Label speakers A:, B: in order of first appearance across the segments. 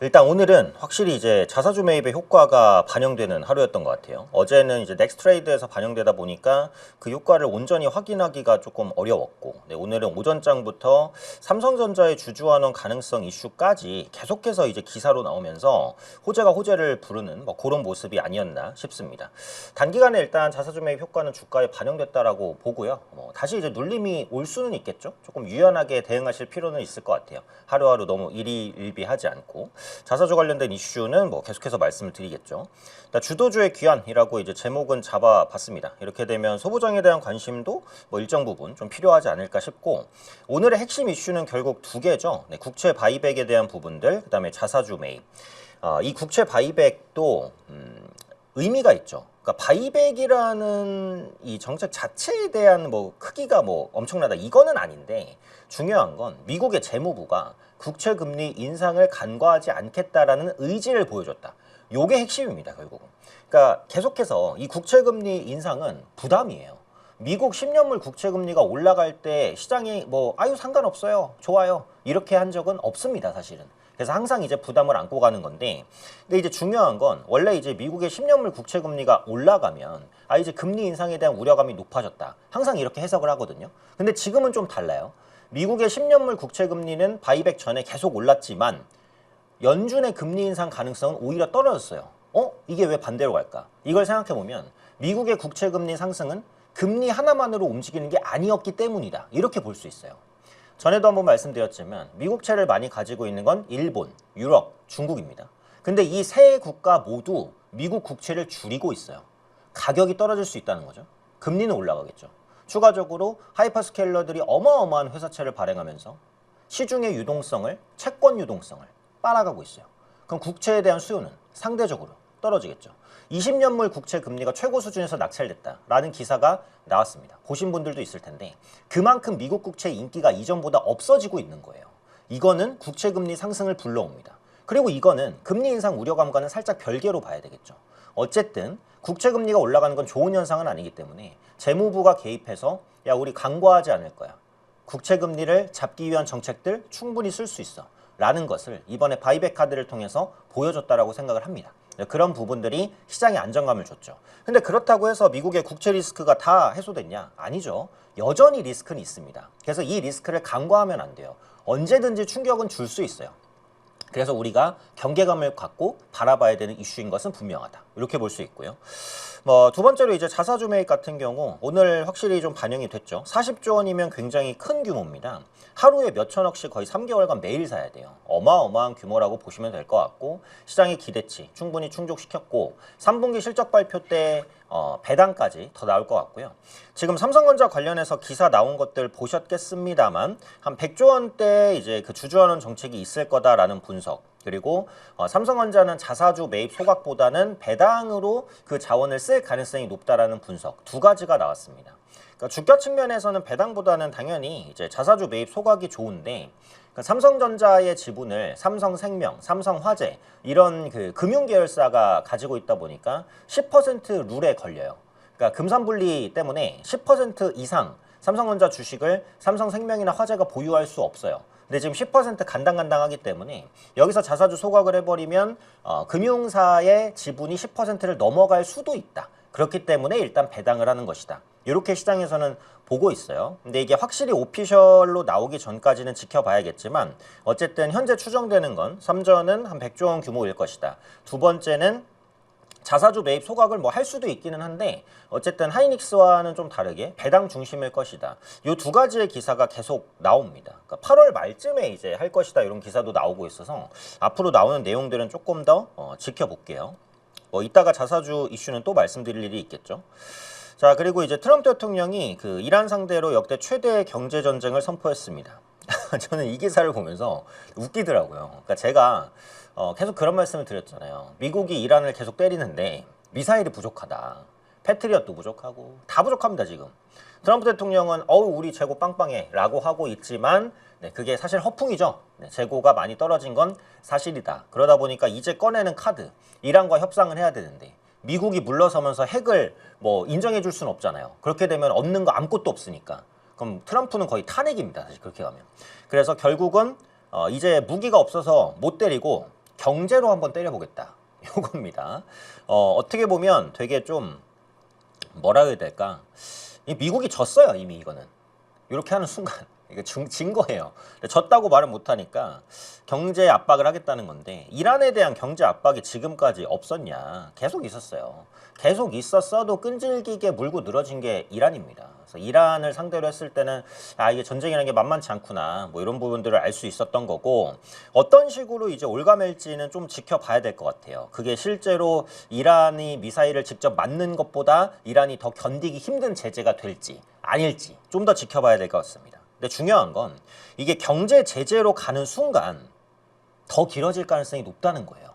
A: 일단 오늘은 확실히 이제 자사주 매입의 효과가 반영되는 하루였던 것 같아요. 어제는 이제 넥스트레이드에서 반영되다 보니까 그 효과를 온전히 확인하기가 조금 어려웠고, 네, 오늘은 오전장부터 삼성전자의 주주환원 가능성 이슈까지 계속해서 이제 기사로 나오면서 호재가 호재를 부르는 뭐 그런 모습이 아니었나 싶습니다. 단기간에 일단 자사주 매입 효과는 주가에 반영됐다라고 보고요. 다시 이제 눌림이 올 수는 있겠죠. 조금 유연하게 대응하실 필요는 있을 것 같아요. 하루하루 너무 일희일비하지 않고. 자사주 관련된 이슈는 뭐 계속해서 말씀을 드리겠죠. 주도주의 귀환이라고 이제 제목은 잡아봤습니다. 이렇게 되면 소부장에 대한 관심도 뭐 일정 부분 좀 필요하지 않을까 싶고, 오늘의 핵심 이슈는 결국 두 개죠. 네, 국채 바이백에 대한 부분들, 그다음에 자사주 매입. 이 국채 바이백도 의미가 있죠. 그러니까 바이백이라는 이 정책 자체에 대한 뭐 크기가 뭐 엄청나다 이거는 아닌데, 중요한 건 미국의 재무부가 국채 금리 인상을 간과하지 않겠다라는 의지를 보여줬다. 요게 핵심입니다, 결국은. 그러니까 계속해서 이 국채 금리 인상은 부담이에요. 미국 10년물 국채 금리가 올라갈 때 시장이 뭐 아유 상관없어요, 좋아요 이렇게 한 적은 없습니다, 사실은. 그래서 항상 이제 부담을 안고 가는 건데, 근데 이제 중요한 건 원래 이제 미국의 10년물 국채 금리가 올라가면 이제 금리 인상에 대한 우려감이 높아졌다. 항상 이렇게 해석을 하거든요. 근데 지금은 좀 달라요. 미국의 10년물 국채 금리는 바이백 전에 계속 올랐지만 연준의 금리 인상 가능성은 오히려 떨어졌어요. 이게 왜 반대로 갈까? 이걸 생각해 보면 미국의 국채 금리 상승은 금리 하나만으로 움직이는 게 아니었기 때문이다. 이렇게 볼 수 있어요. 전에도 한번 말씀드렸지만 미국채를 많이 가지고 있는 건 일본, 유럽, 중국입니다. 근데 이 세 국가 모두 미국 국채를 줄이고 있어요. 가격이 떨어질 수 있다는 거죠. 금리는 올라가겠죠. 추가적으로 하이퍼스케일러들이 어마어마한 회사채를 발행하면서 시중의 유동성을, 채권 유동성을 빨아가고 있어요. 그럼 국채에 대한 수요는 상대적으로 떨어지겠죠. 20년물 국채 금리가 최고 수준에서 낙찰됐다라는 기사가 나왔습니다. 보신 분들도 있을 텐데 그만큼 미국 국채 인기가 이전보다 없어지고 있는 거예요. 이거는 국채 금리 상승을 불러옵니다. 그리고 이거는 금리 인상 우려감과는 살짝 별개로 봐야 되겠죠. 어쨌든 국채 금리가 올라가는 건 좋은 현상은 아니기 때문에 재무부가 개입해서 야 우리 간과하지 않을 거야. 국채 금리를 잡기 위한 정책들 충분히 쓸 수 있어. 라는 것을 이번에 바이백 카드를 통해서 보여줬다라고 생각을 합니다. 그런 부분들이 시장에 안정감을 줬죠. 근데 그렇다고 해서 미국의 국채 리스크가 다 해소됐냐? 아니죠. 여전히 리스크는 있습니다. 그래서 이 리스크를 간과하면 안 돼요. 언제든지 충격은 줄 수 있어요. 그래서 우리가 경계감을 갖고 바라봐야 되는 이슈인 것은 분명하다. 이렇게 볼 수 있고요. 두 번째로 이제 자사주 매입 같은 경우 오늘 확실히 좀 반영이 됐죠. 40조 원이면 굉장히 큰 규모입니다. 하루에 몇 천억씩 거의 3개월간 매일 사야 돼요. 어마어마한 규모라고 보시면 될 것 같고, 시장의 기대치 충분히 충족시켰고 3분기 실적 발표 때 배당까지 더 나올 것 같고요. 지금 삼성전자 관련해서 기사 나온 것들 보셨겠습니다만 한 100조 원대 이제 그 주주환원 정책이 있을 거다라는 분석, 그리고 삼성전자는 자사주 매입 소각보다는 배당으로 그 자원을 쓸 가능성이 높다라는 분석 두 가지가 나왔습니다. 그러니까 주가 측면에서는 배당보다는 당연히 이제 자사주 매입 소각이 좋은데, 그러니까 삼성전자의 지분을 삼성생명, 삼성화재 이런 그 금융계열사가 가지고 있다 보니까 10% 룰에 걸려요. 그러니까 금산분리 때문에 10% 이상 삼성전자 주식을 삼성생명이나 화재가 보유할 수 없어요. 근데 지금 10% 간당간당하기 때문에 여기서 자사주 소각을 해버리면 금융사의 지분이 10%를 넘어갈 수도 있다. 그렇기 때문에 일단 배당을 하는 것이다. 이렇게 시장에서는 보고 있어요. 근데 이게 확실히 오피셜로 나오기 전까지는 지켜봐야겠지만 어쨌든 현재 추정되는 건 삼전은 한 100조 원 규모일 것이다. 두 번째는 자사주 매입 소각을 뭐 할 수도 있기는 한데 어쨌든 하이닉스와는 좀 다르게 배당 중심일 것이다. 이 두 가지의 기사가 계속 나옵니다. 그러니까 8월 말쯤에 이제 할 것이다 이런 기사도 나오고 있어서 앞으로 나오는 내용들은 조금 더 지켜볼게요. 이따가 자사주 이슈는 또 말씀드릴 일이 있겠죠. 자, 그리고 이제 트럼프 대통령이 그 이란 상대로 역대 최대 경제 전쟁을 선포했습니다. 저는 이 기사를 보면서 웃기더라고요. 그러니까 제가 계속 그런 말씀을 드렸잖아요. 미국이 이란을 계속 때리는데 미사일이 부족하다. 패트리엇도 부족하고 다 부족합니다, 지금. 트럼프 대통령은 우리 재고 빵빵해 라고 하고 있지만 그게 사실 허풍이죠. 재고가 많이 떨어진 건 사실이다. 그러다 보니까 이제 꺼내는 카드, 이란과 협상을 해야 되는데 미국이 물러서면서 핵을 뭐 인정해 줄 수는 없잖아요. 그렇게 되면 얻는 거 아무것도 없으니까. 그럼 트럼프는 거의 탄핵입니다, 사실 그렇게 가면. 그래서 결국은 이제 무기가 없어서 못 때리고 경제로 한번 때려보겠다. 요겁니다. 어떻게 보면 되게 좀 뭐라 해야 될까? 미국이 졌어요, 이미 이거는. 이렇게 하는 순간 이게 진 거예요. 졌다고 말을 못하니까 경제 압박을 하겠다는 건데 이란에 대한 경제 압박이 지금까지 없었냐? 계속 있었어요. 계속 있었어도 끈질기게 물고 늘어진 게 이란입니다. 그래서 이란을 상대로 했을 때는 이게 전쟁이라는 게 만만치 않구나 뭐 이런 부분들을 알 수 있었던 거고 어떤 식으로 이제 올가맬지는 좀 지켜봐야 될 것 같아요. 그게 실제로 이란이 미사일을 직접 맞는 것보다 이란이 더 견디기 힘든 제재가 될지 아닐지 좀 더 지켜봐야 될 것 같습니다. 근데 중요한 건 이게 경제 제재로 가는 순간 더 길어질 가능성이 높다는 거예요.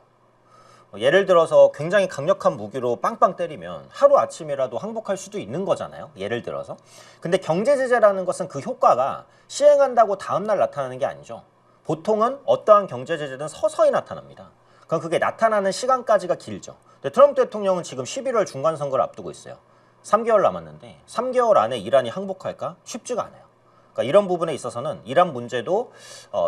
A: 예를 들어서 굉장히 강력한 무기로 빵빵 때리면 하루아침이라도 항복할 수도 있는 거잖아요. 예를 들어서. 근데 경제 제재라는 것은 그 효과가 시행한다고 다음날 나타나는 게 아니죠. 보통은 어떠한 경제 제재든 서서히 나타납니다. 그럼 그게 나타나는 시간까지가 길죠. 근데 트럼프 대통령은 지금 11월 중간선거를 앞두고 있어요. 3개월 남았는데 3개월 안에 이란이 항복할까? 쉽지가 않아요. 그러니까 이런 부분에 있어서는 이란 문제도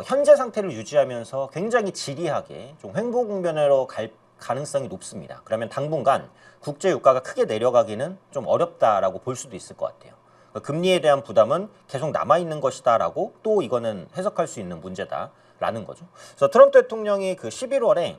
A: 현재 상태를 유지하면서 굉장히 지리하게 좀 횡보 국면으로 갈 가능성이 높습니다. 그러면 당분간 국제 유가가 크게 내려가기는 좀 어렵다라고 볼 수도 있을 것 같아요. 그러니까 금리에 대한 부담은 계속 남아있는 것이다라고 또 이거는 해석할 수 있는 문제다라는 거죠. 그래서 트럼프 대통령이 그 11월에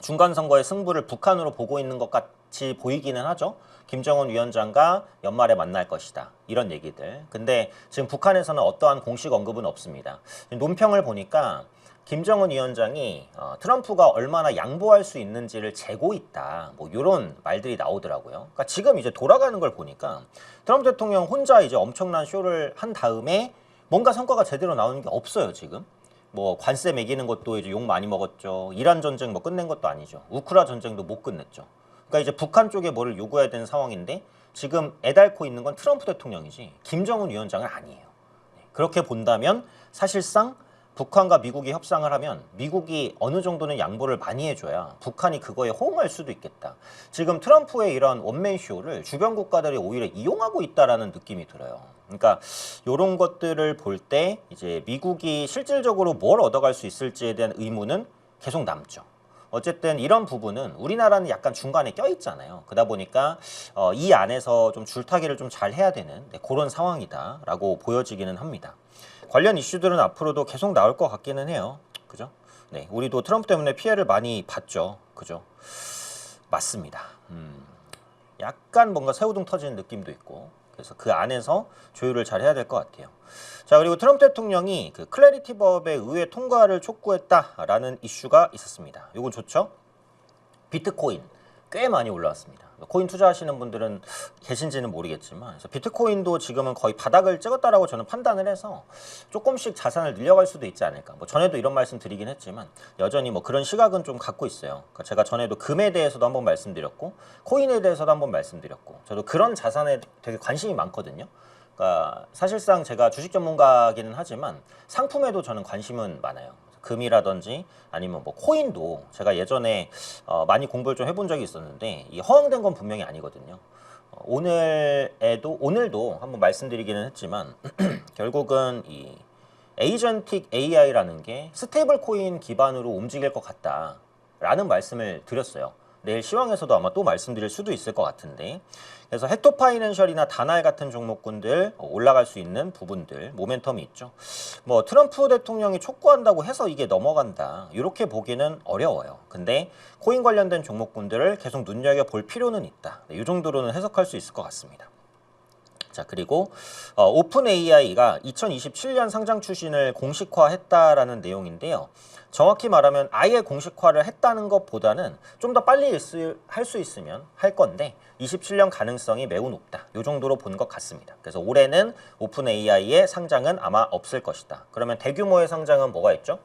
A: 중간선거의 승부를 북한으로 보고 있는 것 같이 보이기는 하죠. 김정은 위원장과 연말에 만날 것이다. 이런 얘기들. 근데 지금 북한에서는 어떠한 공식 언급은 없습니다. 논평을 보니까 김정은 위원장이 트럼프가 얼마나 양보할 수 있는지를 재고 있다. 뭐 이런 말들이 나오더라고요. 그러니까 지금 이제 돌아가는 걸 보니까 트럼프 대통령 혼자 이제 엄청난 쇼를 한 다음에 뭔가 성과가 제대로 나오는 게 없어요, 지금. 뭐 관세 매기는 것도 이제 욕 많이 먹었죠. 이란 전쟁 뭐 끝낸 것도 아니죠. 우크라 전쟁도 못 끝냈죠. 그러니까 이제 북한 쪽에 뭐를 요구해야 되는 상황인데 지금 애달고 있는 건 트럼프 대통령이지 김정은 위원장은 아니에요. 그렇게 본다면 사실상 북한과 미국이 협상을 하면 미국이 어느 정도는 양보를 많이 해줘야 북한이 그거에 호응할 수도 있겠다. 지금 트럼프의 이런 원맨쇼를 주변 국가들이 오히려 이용하고 있다라는 느낌이 들어요. 그러니까 이런 것들을 볼 때 이제 미국이 실질적으로 뭘 얻어갈 수 있을지에 대한 의문은 계속 남죠. 어쨌든 이런 부분은 우리나라는 약간 중간에 껴있잖아요. 그러다 보니까 이 안에서 좀 줄타기를 좀 잘 해야 되는 그런 상황이다라고 보여지기는 합니다. 관련 이슈들은 앞으로도 계속 나올 것 같기는 해요. 그죠? 네, 우리도 트럼프 때문에 피해를 많이 봤죠. 그죠? 맞습니다. 약간 뭔가 새우등 터지는 느낌도 있고 그래서 그 안에서 조율을 잘 해야 될 것 같아요. 자, 그리고 트럼프 대통령이 그 클래리티 법의 의회 통과를 촉구했다라는 이슈가 있었습니다. 이건 좋죠? 비트코인 꽤 많이 올라왔습니다. 코인 투자하시는 분들은 계신지는 모르겠지만 그래서 비트코인도 지금은 거의 바닥을 찍었다라고 저는 판단을 해서 조금씩 자산을 늘려갈 수도 있지 않을까. 뭐 전에도 이런 말씀 드리긴 했지만 여전히 뭐 그런 시각은 좀 갖고 있어요. 그러니까 제가 전에도 금에 대해서도 한번 말씀드렸고 코인에 대해서도 한번 말씀드렸고 저도 그런 자산에 되게 관심이 많거든요. 그러니까 사실상 제가 주식 전문가기는 하지만 상품에도 저는 관심은 많아요. 금이라든지 아니면 뭐 코인도 제가 예전에 많이 공부를 좀 해본 적이 있었는데 이 허황된 건 분명히 아니거든요. 오늘도 한번 말씀드리기는 했지만 결국은 이 에이전틱 AI라는 게 스테이블 코인 기반으로 움직일 것 같다라는 말씀을 드렸어요. 내일 시황에서도 아마 또 말씀드릴 수도 있을 것 같은데 그래서 헥토 파이낸셜이나 다날 같은 종목군들 올라갈 수 있는 부분들 모멘텀이 있죠. 뭐 트럼프 대통령이 촉구한다고 해서 이게 넘어간다 이렇게 보기는 어려워요. 근데 코인 관련된 종목군들을 계속 눈여겨볼 필요는 있다. 이 정도로는 해석할 수 있을 것 같습니다. 자, 그리고 오픈 AI가 2027년 상장 추진을 공식화했다라는 내용인데요. 정확히 말하면 아예 공식화를 했다는 것보다는 좀 더 빨리 할 수 있으면 할 건데 27년 가능성이 매우 높다. 이 정도로 본 것 같습니다. 그래서 올해는 오픈 AI의 상장은 아마 없을 것이다. 그러면 대규모의 상장은 뭐가 있죠?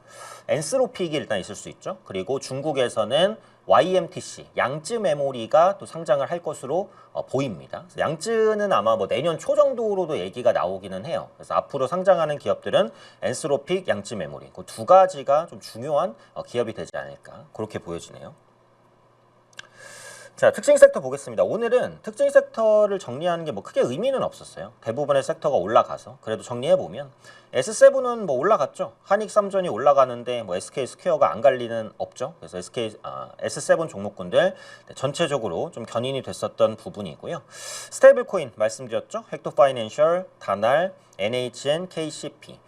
A: 엔스로픽이 일단 있을 수 있죠. 그리고 중국에서는 YMTC, 양쯔 메모리가 또 상장을 할 것으로 보입니다. 그래서 양쯔는 아마 뭐 내년 초 정도로도 얘기가 나오기는 해요. 그래서 앞으로 상장하는 기업들은 엔스로픽, 양쯔 메모리 그 두 가지가 좀 중요한 기업이 되지 않을까 그렇게 보여지네요. 자, 특징 섹터 보겠습니다. 오늘은 특징 섹터를 정리하는 게 뭐 크게 의미는 없었어요. 대부분의 섹터가 올라가서. 그래도 정리해보면 S7은 뭐 올라갔죠. 한익3전이 올라가는데 뭐 SK 스퀘어가 안 갈 리는 없죠. 그래서 S7 종목군들 전체적으로 좀 견인이 됐었던 부분이고요. 스테이블 코인 말씀드렸죠. 헥토 파이낸셜, 다날, NHN, KCP.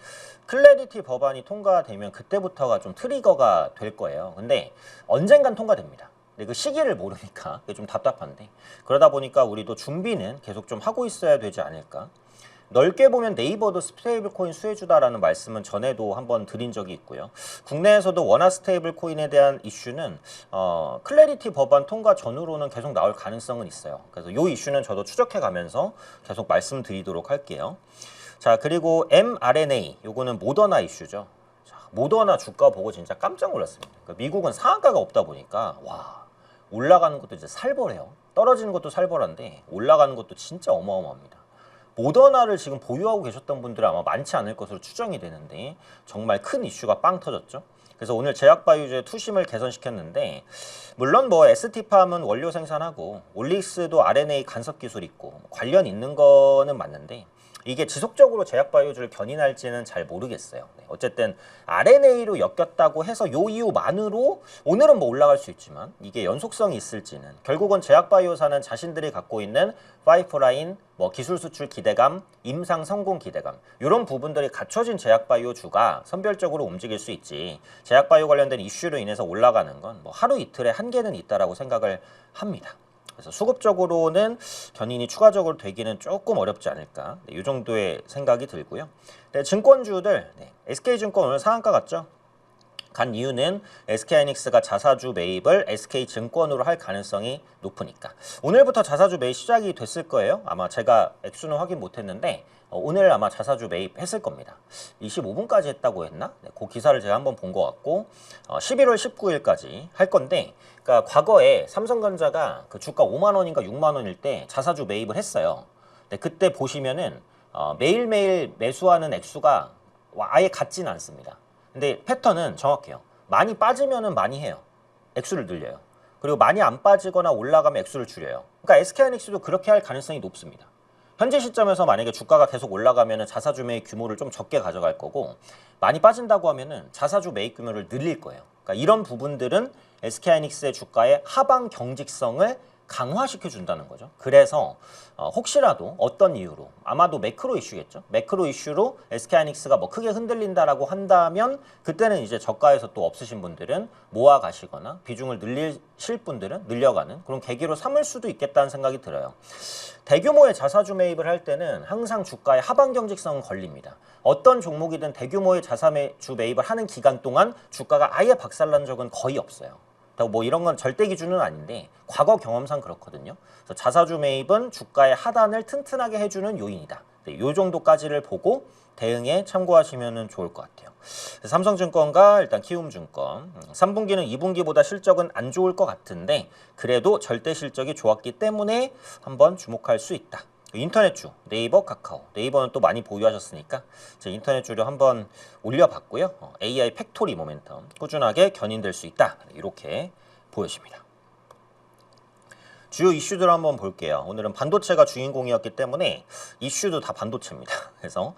A: 클래리티 법안이 통과되면 그때부터가 좀 트리거가 될 거예요. 근데 언젠간 통과됩니다. 근데 그 시기를 모르니까 그게 좀 답답한데, 그러다 보니까 우리도 준비는 계속 좀 하고 있어야 되지 않을까. 넓게 보면 네이버도 스테이블 코인 수혜주다라는 말씀은 전에도 한번 드린 적이 있고요. 국내에서도 원화 스테이블 코인에 대한 이슈는 클래리티 법안 통과 전후로는 계속 나올 가능성은 있어요. 그래서 이 이슈는 저도 추적해 가면서 계속 말씀드리도록 할게요. 자, 그리고 mRNA, 요거는 모더나 이슈죠. 자, 모더나 주가 보고 진짜 깜짝 놀랐습니다. 그러니까 미국은 상한가가 없다 보니까 와, 올라가는 것도 이제 살벌해요. 떨어지는 것도 살벌한데 올라가는 것도 진짜 어마어마합니다. 모더나를 지금 보유하고 계셨던 분들은 아마 많지 않을 것으로 추정이 되는데 정말 큰 이슈가 빵 터졌죠. 그래서 오늘 제약바이오주의 투심을 개선시켰는데, 물론 뭐 ST팜은 원료 생산하고 올릭스도 RNA 간섭 기술 있고 관련 있는 거는 맞는데 이게 지속적으로 제약바이오주를 견인할지는 잘 모르겠어요. 네, 어쨌든 RNA로 엮였다고 해서 요 이유만으로 오늘은 뭐 올라갈 수 있지만 이게 연속성이 있을지는, 결국은 제약바이오사는 자신들이 갖고 있는 파이프라인, 뭐 기술 수출 기대감, 임상 성공 기대감, 이런 부분들이 갖춰진 제약바이오주가 선별적으로 움직일 수 있지, 제약바이오 관련된 이슈로 인해서 올라가는 건 뭐 하루 이틀에 한계는 있다라고 생각을 합니다. 그래서 수급적으로는 견인이 추가적으로 되기는 조금 어렵지 않을까, 이 정도의 생각이 들고요. 네, 증권주들, SK증권 오늘 상한가 갔죠? 간 이유는 SK하이닉스가 자사주 매입을 SK증권으로 할 가능성이 높으니까. 오늘부터 자사주 매입 시작이 됐을 거예요. 아마 제가 액수는 확인 못했는데 오늘 아마 자사주 매입했을 겁니다. 25분까지 했다고 했나? 네, 그 기사를 제가 한번 본 것 같고 11월 19일까지 할 건데, 그러니까 과거에 삼성전자가 그 주가 5만 원인가 6만 원일 때 자사주 매입을 했어요. 네, 그때 보시면은 매일매일 매수하는 액수가 아예 같지는 않습니다. 근데 패턴은 정확해요. 많이 빠지면은 많이 해요. 액수를 늘려요. 그리고 많이 안 빠지거나 올라가면 액수를 줄여요. 그러니까 SK하이닉스도 그렇게 할 가능성이 높습니다. 현재 시점에서 만약에 주가가 계속 올라가면은 자사주 매입 규모를 좀 적게 가져갈 거고, 많이 빠진다고 하면은 자사주 매입 규모를 늘릴 거예요. 그러니까 이런 부분들은 SK하이닉스의 주가의 하방 경직성을 강화시켜 준다는 거죠. 그래서 혹시라도 어떤 이유로, 아마도 매크로 이슈겠죠. 매크로 이슈로 SK하이닉스가 뭐 크게 흔들린다라고 한다면 그때는 이제 저가에서 또 없으신 분들은 모아 가시거나 비중을 늘리실 분들은 늘려가는 그런 계기로 삼을 수도 있겠다는 생각이 들어요. 대규모의 자사주 매입을 할 때는 항상 주가의 하방 경직성은 걸립니다. 어떤 종목이든 대규모의 자사주 매입을 하는 기간 동안 주가가 아예 박살난 적은 거의 없어요. 뭐 이런 건 절대 기준은 아닌데 과거 경험상 그렇거든요. 그래서 자사주 매입은 주가의 하단을 튼튼하게 해주는 요인이다. 이 정도까지를 보고 대응에 참고하시면 좋을 것 같아요. 삼성증권과 일단 키움증권 3분기는 2분기보다 실적은 안 좋을 것 같은데 그래도 절대 실적이 좋았기 때문에 한번 주목할 수 있다. 인터넷주 네이버, 카카오, 네이버는 또 많이 보유하셨으니까 제 인터넷주를 한번 올려봤고요. AI 팩토리 모멘텀 꾸준하게 견인될 수 있다, 이렇게 보여집니다. 주요 이슈들 한번 볼게요. 오늘은 반도체가 주인공이었기 때문에 이슈도 다 반도체입니다. 그래서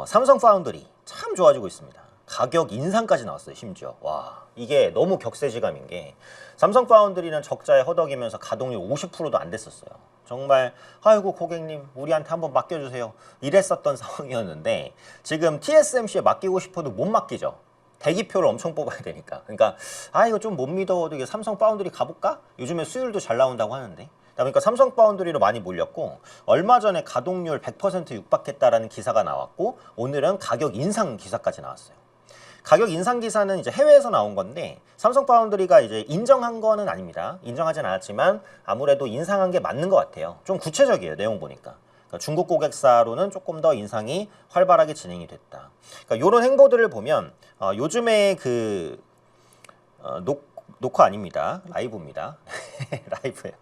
A: 삼성 파운드리 참 좋아지고 있습니다. 가격 인상까지 나왔어요. 심지어 와, 이게 너무 격세지감인 게 삼성 파운드리는 적자에 허덕이면서 가동률 50%도 안 됐었어요. 정말 아이고 고객님 우리한테 한번 맡겨주세요 이랬었던 상황이었는데 지금 TSMC에 맡기고 싶어도 못 맡기죠. 대기표를 엄청 뽑아야 되니까. 그러니까 이거 좀 못 믿어도 이게 삼성 파운드리 가볼까? 요즘에 수율도 잘 나온다고 하는데, 그러니까 삼성 파운드리로 많이 몰렸고 얼마 전에 가동률 100% 육박했다라는 기사가 나왔고 오늘은 가격 인상 기사까지 나왔어요. 가격 인상 기사는 이제 해외에서 나온 건데 삼성 파운드리가 이제 인정한 거는 아닙니다. 인정하진 않았지만 아무래도 인상한 게 맞는 것 같아요. 좀 구체적이에요. 내용 보니까. 그러니까 중국 고객사로는 조금 더 인상이 활발하게 진행이 됐다. 그러니까 이런 행보들을 보면 요즘에 그 녹화 아닙니다. 라이브입니다. 라이브예요.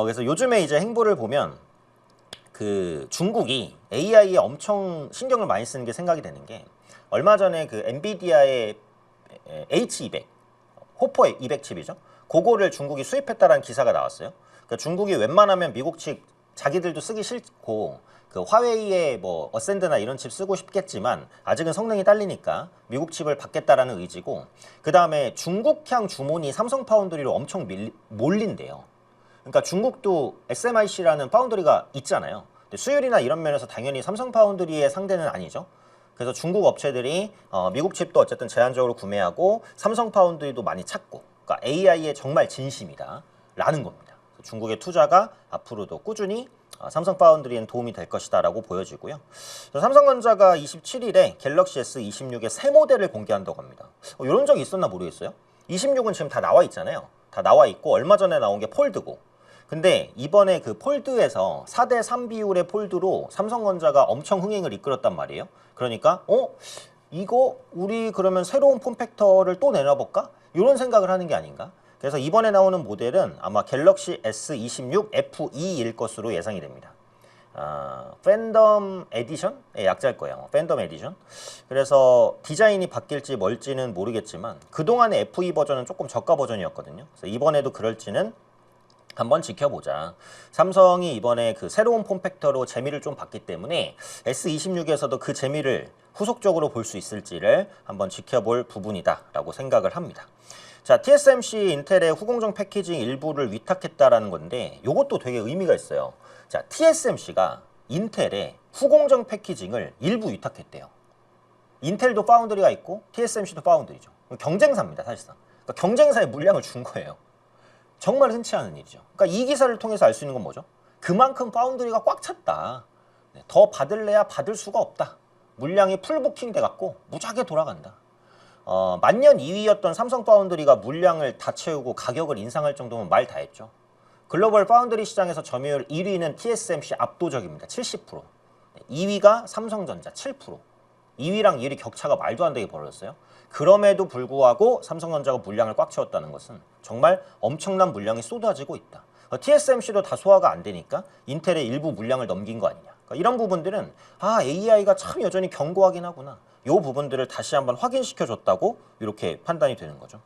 A: 그래서 요즘에 이제 행보를 보면 그 중국이 AI에 엄청 신경을 많이 쓰는 게 생각이 되는 게, 얼마 전에 그 엔비디아의 H200 호퍼 200 칩이죠. 그거를 중국이 수입했다라는 기사가 나왔어요. 그러니까 중국이 웬만하면 미국 측 자기들도 쓰기 싫고 그 화웨이의 뭐 어센드나 이런 칩 쓰고 싶겠지만 아직은 성능이 딸리니까 미국 칩을 받겠다라는 의지고, 그 다음에 중국향 주문이 삼성 파운드리로 엄청 몰린대요. 그러니까 중국도 SMIC라는 파운드리가 있잖아요. 근데 수율이나 이런 면에서 당연히 삼성 파운드리의 상대는 아니죠. 그래서 중국 업체들이 미국 칩도 어쨌든 제한적으로 구매하고 삼성 파운드리도 많이 찾고, 그러니까 AI에 정말 진심이다 라는 겁니다. 중국의 투자가 앞으로도 꾸준히 삼성 파운드리엔 도움이 될 것이다 라고 보여지고요. 삼성전자가 27일에 갤럭시 S26의 새 모델을 공개한다고 합니다. 이런 적이 있었나 모르겠어요. 26은 지금 다 나와 있잖아요. 다 나와 있고 얼마 전에 나온 게 폴드고, 근데 이번에 그 폴드에서 4대3 비율의 폴드로 삼성전자가 엄청 흥행을 이끌었단 말이에요. 그러니까 이거 우리 그러면 새로운 폼팩터를 또 내놔볼까? 이런 생각을 하는 게 아닌가? 그래서 이번에 나오는 모델은 아마 갤럭시 S26 FE일 것으로 예상이 됩니다. 팬덤 에디션의 약자일 거예요. 팬덤 에디션. 그래서 디자인이 바뀔지 뭘지는 모르겠지만 그동안의 FE 버전은 조금 저가 버전이었거든요. 그래서 이번에도 그럴지는 한번 지켜보자. 삼성이 이번에 그 새로운 폼팩터로 재미를 좀 봤기 때문에 S26에서도 그 재미를 후속적으로 볼 수 있을지를 한번 지켜볼 부분이다 라고 생각을 합니다. 자, TSMC 인텔의 후공정 패키징 일부를 위탁했다라는 건데 이것도 되게 의미가 있어요. 자, TSMC가 인텔의 후공정 패키징을 일부 위탁했대요. 인텔도 파운드리가 있고 TSMC도 파운드리죠. 경쟁사입니다, 사실상. 그러니까 경쟁사의 물량을 준 거예요. 정말 흔치 않은 일이죠. 그러니까 이 기사를 통해서 알 수 있는 건 뭐죠? 그만큼 파운드리가 꽉 찼다. 더 받을래야 받을 수가 없다. 물량이 풀부킹 돼갖고 무지하게 돌아간다. 만년 2위였던 삼성 파운드리가 물량을 다 채우고 가격을 인상할 정도면 말 다 했죠. 글로벌 파운드리 시장에서 점유율 1위는 TSMC 압도적입니다. 70%. 2위가 삼성전자 7%. 2위랑 1위 격차가 말도 안 되게 벌어졌어요. 그럼에도 불구하고 삼성전자가 물량을 꽉 채웠다는 것은 정말 엄청난 물량이 쏟아지고 있다. TSMC도 다 소화가 안 되니까 인텔의 일부 물량을 넘긴 거 아니냐. 그러니까 이런 부분들은 AI가 참 여전히 견고하긴 하구나. 이 부분들을 다시 한번 확인시켜줬다고 이렇게 판단이 되는 거죠.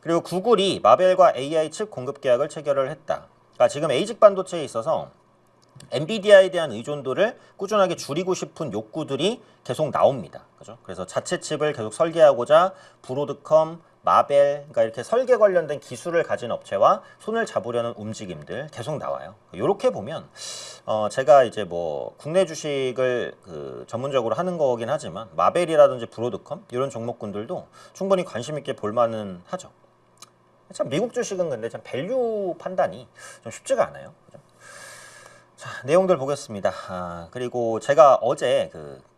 A: 그리고 구글이 마벨과 AI 칩 공급 계약을 체결을 했다. 그러니까 지금 에이직 반도체에 있어서 엔비디아에 대한 의존도를 꾸준하게 줄이고 싶은 욕구들이 계속 나옵니다. 그죠? 그래서 자체 칩을 계속 설계하고자 브로드컴, 마벨, 그러니까 이렇게 설계 관련된 기술을 가진 업체와 손을 잡으려는 움직임들 계속 나와요. 이렇게 보면 제가 이제 뭐 국내 주식을 전문적으로 하는 거긴 하지만 마벨이라든지 브로드컴 이런 종목군들도 충분히 관심 있게 볼만은 하죠. 참 미국 주식은 근데 참 밸류 판단이 좀 쉽지가 않아요. 그죠? 자, 내용들 보겠습니다. 그리고 제가 어제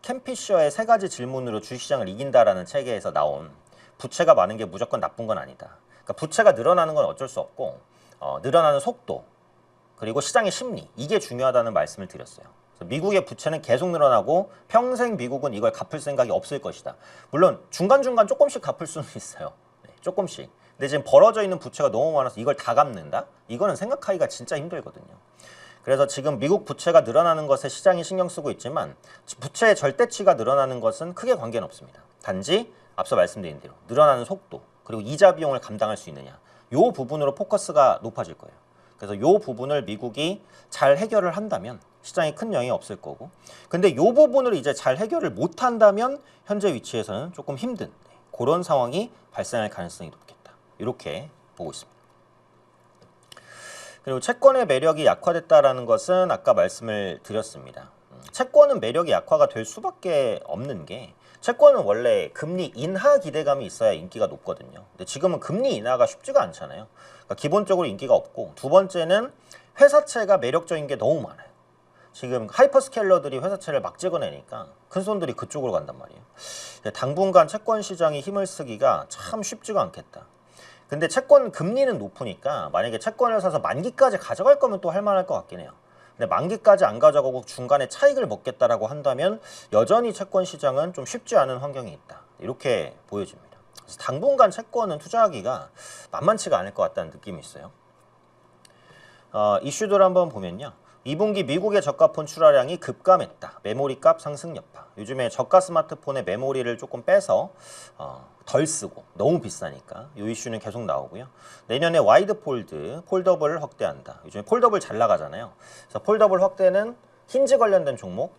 A: 켄 피셔의 3가지 질문으로 주식시장을 이긴다라는 책에서 나온 부채가 많은 게 무조건 나쁜 건 아니다. 그러니까 부채가 늘어나는 건 어쩔 수 없고 늘어나는 속도 그리고 시장의 심리 이게 중요하다는 말씀을 드렸어요. 그래서 미국의 부채는 계속 늘어나고 평생 미국은 이걸 갚을 생각이 없을 것이다. 물론 중간중간 조금씩 갚을 수는 있어요. 네, 조금씩. 근데 지금 벌어져 있는 부채가 너무 많아서 이걸 다 갚는다? 이거는 생각하기가 진짜 힘들거든요. 그래서 지금 미국 부채가 늘어나는 것에 시장이 신경 쓰고 있지만 부채의 절대치가 늘어나는 것은 크게 관계는 없습니다. 단지 앞서 말씀드린 대로 늘어나는 속도 그리고 이자 비용을 감당할 수 있느냐 이 부분으로 포커스가 높아질 거예요. 그래서 이 부분을 미국이 잘 해결을 한다면 시장에 큰 영향이 없을 거고, 근데 이 부분을 이제 잘 해결을 못한다면 현재 위치에서는 조금 힘든 그런 상황이 발생할 가능성이 높겠다. 이렇게 보고 있습니다. 그리고 채권의 매력이 약화됐다라는 것은 아까 말씀을 드렸습니다. 채권은 매력이 약화가 될 수밖에 없는 게 채권은 원래 금리 인하 기대감이 있어야 인기가 높거든요. 근데 지금은 금리 인하가 쉽지가 않잖아요. 그러니까 기본적으로 인기가 없고, 두 번째는 회사채가 매력적인 게 너무 많아요. 지금 하이퍼스케일러들이 회사채를 막 찍어내니까 큰 손들이 그쪽으로 간단 말이에요. 당분간 채권 시장이 힘을 쓰기가 참 쉽지가 않겠다. 근데 채권 금리는 높으니까 만약에 채권을 사서 만기까지 가져갈 거면 또 할 만할 것 같긴 해요. 근데 만기까지 안 가져가고 중간에 차익을 먹겠다라고 한다면 여전히 채권 시장은 좀 쉽지 않은 환경이 있다. 이렇게 보여집니다. 그래서 당분간 채권은 투자하기가 만만치가 않을 것 같다는 느낌이 있어요. 이슈들 한번 보면요. 2분기 미국의 저가폰 출하량이 급감했다. 메모리 값 상승 여파. 요즘에 저가 스마트폰의 메모리를 조금 빼서 덜 쓰고 너무 비싸니까 이 이슈는 계속 나오고요. 내년에 와이드 폴드, 폴더블을 확대한다. 요즘에 폴더블 잘 나가잖아요. 그래서 폴더블 확대는 힌지 관련된 종목,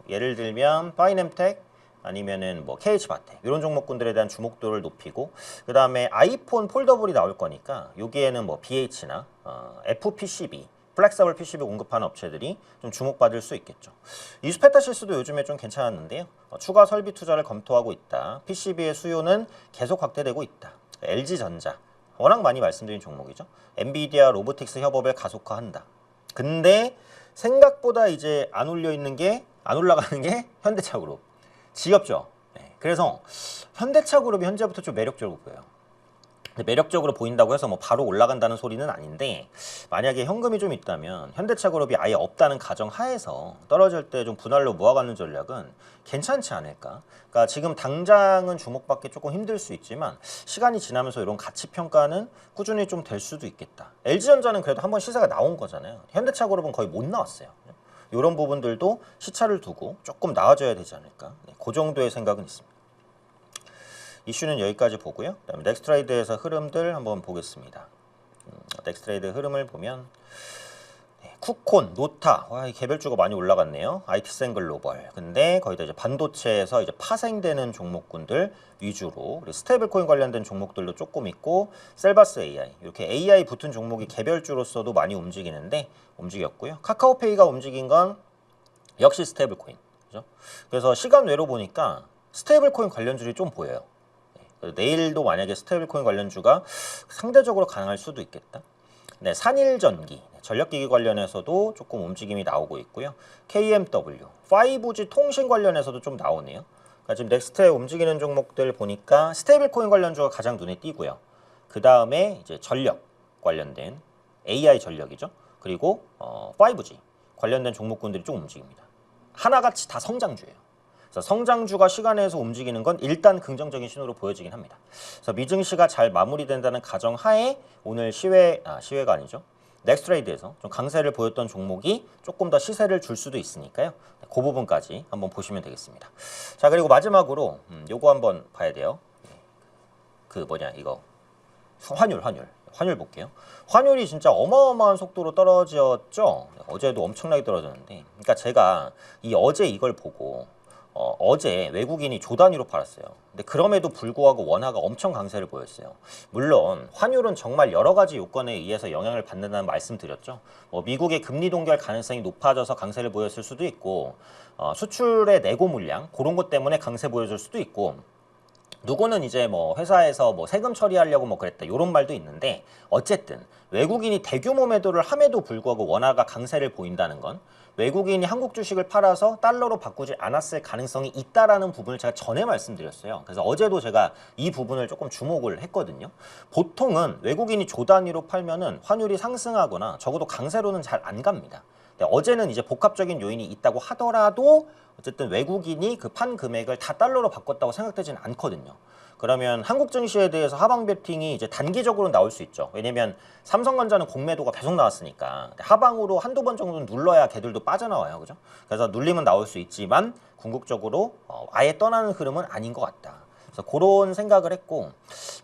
A: 예를 들면 파이넴텍 아니면은 뭐 KH바텍 이런 종목군들에 대한 주목도를 높이고, 그 다음에 아이폰 폴더블이 나올 거니까 여기에는 뭐 BH나 FPCB 플렉서블 PCB 공급하는 업체들이 좀 주목받을 수 있겠죠. 이수페타시스도 요즘에 좀 괜찮았는데요. 추가 설비 투자를 검토하고 있다. PCB의 수요는 계속 확대되고 있다. LG전자 워낙 많이 말씀드린 종목이죠. 엔비디아 로보틱스 협업을 가속화한다. 근데 생각보다 이제 안 올라가는 게 현대차그룹. 지겹죠. 네. 그래서 현대차그룹이 현재부터 좀 매력적으로 보여요. 매력적으로 보인다고 해서 뭐 바로 올라간다는 소리는 아닌데, 만약에 현금이 좀 있다면 현대차그룹이 아예 없다는 가정 하에서 떨어질 때 좀 분할로 모아가는 전략은 괜찮지 않을까. 그러니까 지금 당장은 주목받기 조금 힘들 수 있지만 시간이 지나면서 이런 가치 평가는 꾸준히 좀 될 수도 있겠다. LG전자는 그래도 한번 시세가 나온 거잖아요. 현대차그룹은 거의 못 나왔어요. 이런 부분들도 시차를 두고 조금 나아져야 되지 않을까. 그 정도의 생각은 있습니다. 이슈는 여기까지 보고요. 그다음에 넥스트레이드에서 흐름들 한번 보겠습니다. 넥스트레이드 흐름을 보면 쿠콘, 노타, 이 개별주가 많이 올라갔네요. IT센 글로벌. 근데 거의 다 이제 반도체에서 이제 파생되는 종목군들 위주로, 그리고 스테이블코인 관련된 종목들도 조금 있고, 셀바스 AI 이렇게 AI 붙은 종목이 개별주로서도 많이 움직였고요. 카카오페이가 움직인 건 역시 스테이블코인. 그죠? 그래서 시간 외로 보니까 스테이블코인 관련주들이 좀 보여요. 내일도 만약에 스테이블코인 관련주가 상대적으로 강할 수도 있겠다. 네, 산일전기, 전력기기 관련해서도 조금 움직임이 나오고 있고요. KMW, 5G 통신 관련해서도 좀 나오네요. 그러니까 지금 넥스트에 움직이는 종목들 보니까 스테이블코인 관련주가 가장 눈에 띄고요. 그 다음에 이제 전력 관련된 AI 전력이죠. 그리고 5G 관련된 종목군들이 좀 움직입니다. 하나같이 다 성장주예요. 성장주가 시간에서 움직이는 건 일단 긍정적인 신호로 보여지긴 합니다. 그래서 미증시가 잘 마무리된다는 가정하에 오늘 시외가 아니죠. 넥스트레이드에서 좀 강세를 보였던 종목이 조금 더 시세를 줄 수도 있으니까요. 그 부분까지 한번 보시면 되겠습니다. 자, 그리고 마지막으로 요거 한번 봐야 돼요. 이거 환율 볼게요. 환율이 진짜 어마어마한 속도로 떨어졌죠. 어제도 엄청나게 떨어졌는데, 그러니까 제가 어제 이걸 보고 어제 외국인이 조 단위로 팔았어요. 근데 그럼에도 불구하고 원화가 엄청 강세를 보였어요. 물론 환율은 정말 여러 가지 요건에 의해서 영향을 받는다는 말씀 드렸죠. 미국의 금리 동결 가능성이 높아져서 강세를 보였을 수도 있고, 수출의 내고 물량 그런 것 때문에 강세 보여줄 수도 있고, 누구는 이제 회사에서 세금 처리하려고 그랬다 이런 말도 있는데, 어쨌든 외국인이 대규모 매도를 함에도 불구하고 원화가 강세를 보인다는 건 외국인이 한국 주식을 팔아서 달러로 바꾸지 않았을 가능성이 있다라는 부분을 제가 전에 말씀드렸어요. 그래서 어제도 제가 이 부분을 조금 주목을 했거든요. 보통은 외국인이 조 단위로 팔면은 환율이 상승하거나 적어도 강세로는 잘 안 갑니다. 어제는 이제 복합적인 요인이 있다고 하더라도 어쨌든 외국인이 그 판 금액을 다 달러로 바꿨다고 생각되지는 않거든요. 그러면 한국 증시에 대해서 하방 베팅이 이제 단기적으로 나올 수 있죠. 왜냐면 삼성전자는 공매도가 계속 나왔으니까 하방으로 한두 번 정도는 눌러야 걔들도 빠져나와요. 그죠? 그래서 눌리면 나올 수 있지만 궁극적으로 아예 떠나는 흐름은 아닌 것 같다. 그래서 그런 생각을 했고,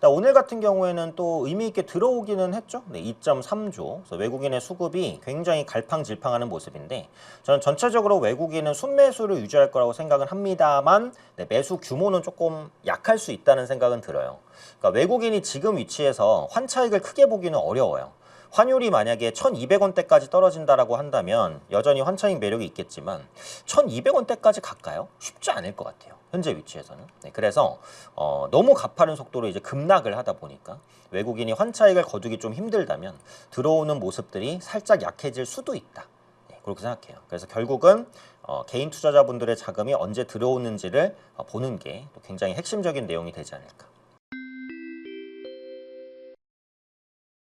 A: 오늘 같은 경우에는 또 의미 있게 들어오기는 했죠. 2.3조. 그래서 외국인의 수급이 굉장히 갈팡질팡하는 모습인데, 저는 전체적으로 외국인은 순매수를 유지할 거라고 생각은 합니다만, 매수 규모는 조금 약할 수 있다는 생각은 들어요. 그러니까 외국인이 지금 위치에서 환차익을 크게 보기는 어려워요. 환율이 만약에 1,200원대까지 떨어진다라고 한다면 여전히 환차익 매력이 있겠지만 1,200원대까지 갈까요? 쉽지 않을 것 같아요. 현재 위치에서는. 그래서 너무 가파른 속도로 이제 급락을 하다 보니까 외국인이 환차익을 거두기 좀 힘들다면 들어오는 모습들이 살짝 약해질 수도 있다. 그렇게 생각해요. 그래서 결국은 개인 투자자분들의 자금이 언제 들어오는지를 보는 게 또 굉장히 핵심적인 내용이 되지 않을까.